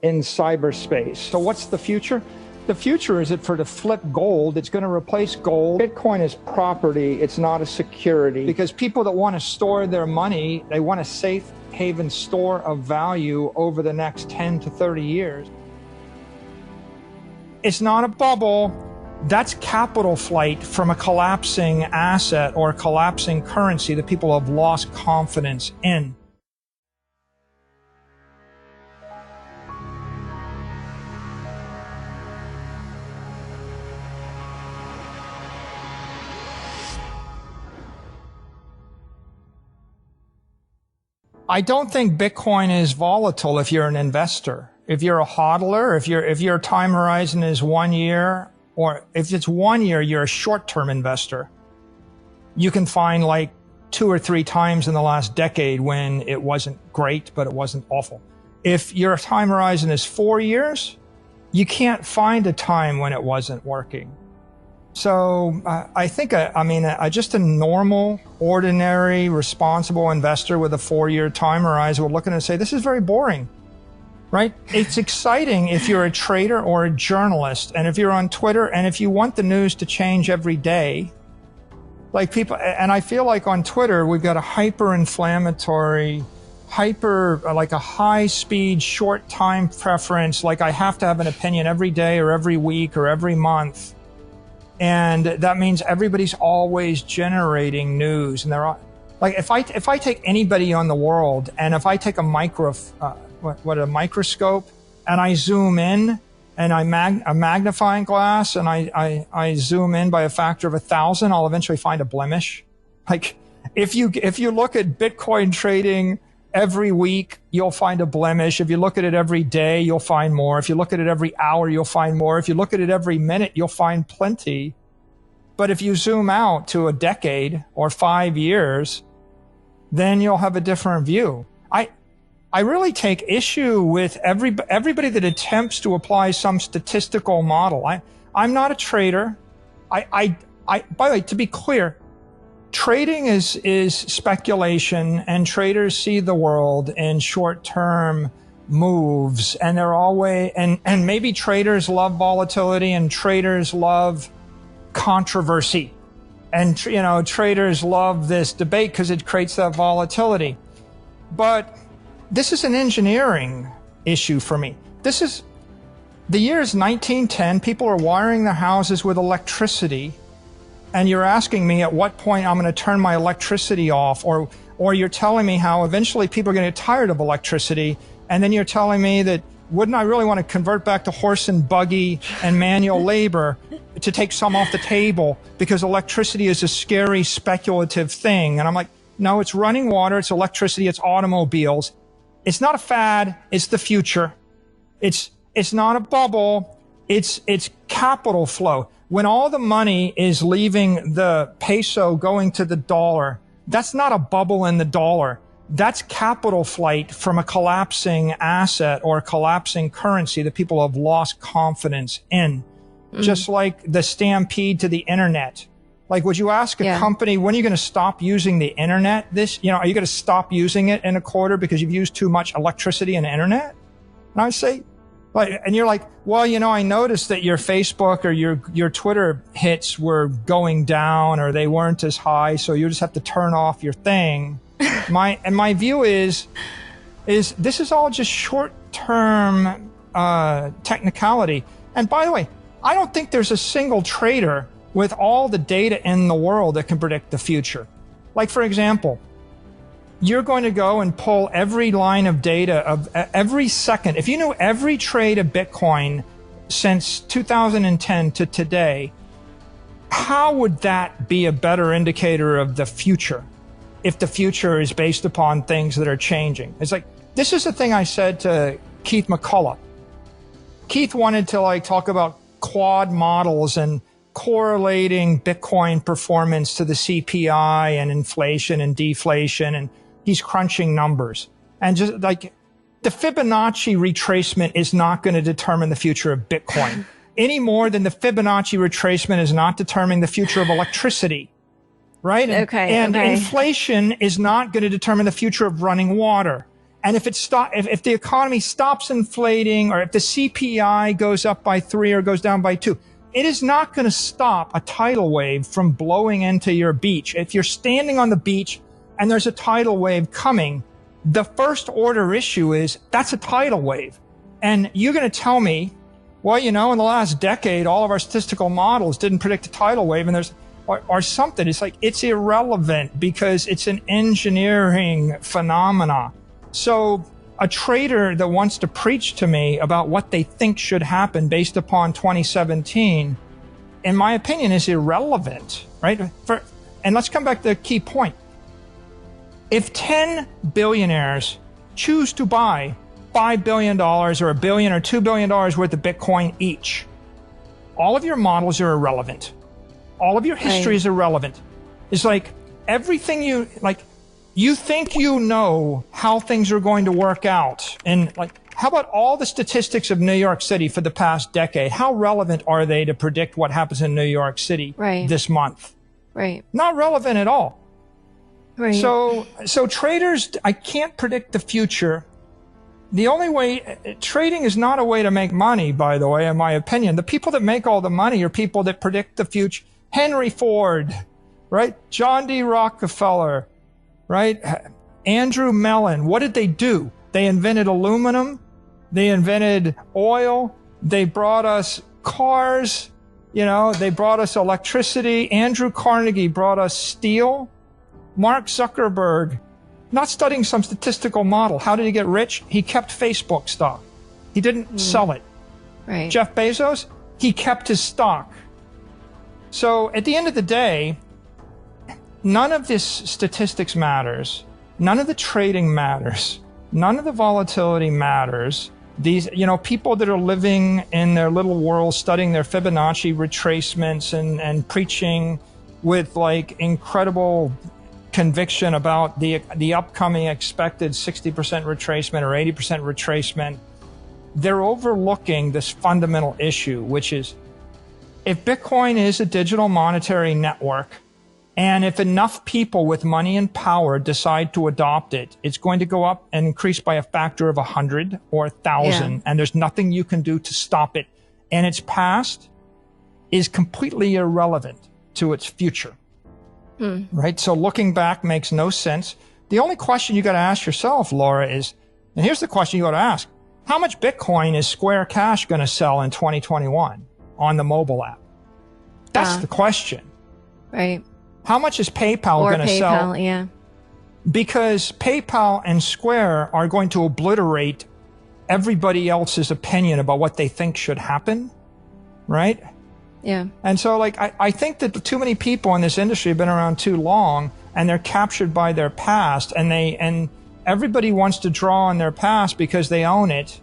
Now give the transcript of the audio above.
in cyberspace. So what's the future? The future is that for to flip gold, it's going to replace gold. Bitcoin is property, it's not a security. Because people that want to store their money, they want a safe haven store of value over the next 10 to 30 years. It's not a bubble. That's capital flight from a collapsing asset or a collapsing currency that people have lost confidence in. I don't think Bitcoin is volatile if you're an investor. If you're a hodler, if your time horizon is 1 year, or if it's 1 year, you're a short-term investor. You can find like 2 or 3 times in the last decade when it wasn't great, but it wasn't awful. If your time horizon is 4 years, you can't find a time when it wasn't working. So I think, just a normal, ordinary, responsible investor with a 4-year time horizon will look at it and say, this is very boring, right? It's exciting if you're a trader or a journalist, and if you're on Twitter, and if you want the news to change every day, like people, and I feel like on Twitter, we've got a hyper-inflammatory, like a high-speed, short time preference, like I have to have an opinion every day or every week or every month. And that means everybody's always generating news, and they're all, like, if I take anybody on the world, and if I take a microscope, and I zoom in, and a magnifying glass, and I zoom in by a factor of 1,000, I'll eventually find a blemish. Like, if you look at Bitcoin trading every week, you'll find a blemish. If you look at it every day, you'll find more. If you look at it every hour, you'll find more. If you look at it every minute, you'll find plenty. But if you zoom out to a decade or 5 years, then you'll have a different view. I really take issue with everybody that attempts to apply some statistical model. I'm not a trader. By the way, to be clear, trading is speculation, and traders see the world in short-term moves, and they're always, and maybe traders love volatility, and traders love controversy, and traders love this debate because it creates that volatility. But this is an engineering issue for me. This is the year is 1910. People are wiring their houses with electricity. And you're asking me at what point I'm going to turn my electricity off, or you're telling me how eventually people are going to get tired of electricity, and then you're telling me that wouldn't I really want to convert back to horse and buggy and manual labor to take some off the table because electricity is a scary speculative thing. And I'm like, no, it's running water, it's electricity, it's automobiles. It's not a fad, it's the future. It's not a bubble, it's capital flow. When all the money is leaving the peso going to the dollar, that's not a bubble in the dollar. That's capital flight from a collapsing asset or a collapsing currency that people have lost confidence in. Just like the stampede to the internet. Like, would you ask a company, when are you going to stop using the internet? Are you going to stop using it in a quarter because you've used too much electricity and internet? And I say, and you're like, well, I noticed that your Facebook or your Twitter hits were going down, or they weren't as high, so you just have to turn off your thing. My view is this is all just short-term technicality. And by the way, I don't think there's a single trader with all the data in the world that can predict the future. Like, for example, you're going to go and pull every line of data of every second. If you knew every trade of Bitcoin since 2010 to today, how would that be a better indicator of the future if the future is based upon things that are changing? It's like, this is the thing I said to Keith McCullough. Keith wanted to talk about quad models and correlating Bitcoin performance to the CPI and inflation and deflation, and he's crunching numbers. And just like the Fibonacci retracement is not going to determine the future of Bitcoin any more than the Fibonacci retracement is not determining the future of electricity, right? And inflation is not going to determine the future of running water. And if the economy stops inflating, or if the CPI goes up by 3 or goes down by 2, it is not going to stop a tidal wave from blowing into your beach. If you're standing on the beach and there's a tidal wave coming, the first order issue is that's a tidal wave. And you're going to tell me, well, in the last decade, all of our statistical models didn't predict a tidal wave, and or something. It's like, it's irrelevant because it's an engineering phenomena. So a trader that wants to preach to me about what they think should happen based upon 2017, in my opinion, is irrelevant, right? And let's come back to the key point. If 10 billionaires choose to buy $5 billion or $1 billion or $2 billion worth of Bitcoin each, all of your models are irrelevant. All of your history is irrelevant. It's like everything you think you know how things are going to work out. And how about all the statistics of New York City for the past decade? How relevant are they to predict what happens in New York City this month? Right. Not relevant at all. Right. So traders, I can't predict the future. The only way, trading is not a way to make money, by the way, in my opinion. The people that make all the money are people that predict the future. Henry Ford, right? John D. Rockefeller, right? Andrew Mellon. What did they do? They invented aluminum. They invented oil. They brought us cars. They brought us electricity. Andrew Carnegie brought us steel. Mark Zuckerberg, not studying some statistical model. How did he get rich? He kept Facebook stock. He didn't sell it. Right. Jeff Bezos, he kept his stock. So at the end of the day, none of this statistics matters. None of the trading matters. None of the volatility matters. These, people that are living in their little world, studying their Fibonacci retracements and preaching with incredible conviction about the upcoming expected 60% retracement or 80% retracement, they're overlooking this fundamental issue, which is if Bitcoin is a digital monetary network, and if enough people with money and power decide to adopt it, it's going to go up and increase by a factor of 100 or 1,000, and there's nothing you can do to stop it. And its past is completely irrelevant to its future. Right? So looking back makes no sense. The only question you got to ask yourself, Laura, is, and here's the question you got to ask, how much Bitcoin is Square Cash going to sell in 2021 on the mobile app? That's the question. Right. How much is PayPal going to sell? Yeah. Because PayPal and Square are going to obliterate everybody else's opinion about what they think should happen. Right? Yeah. And so I think that too many people in this industry have been around too long, and they're captured by their past, and everybody wants to draw on their past because they own it.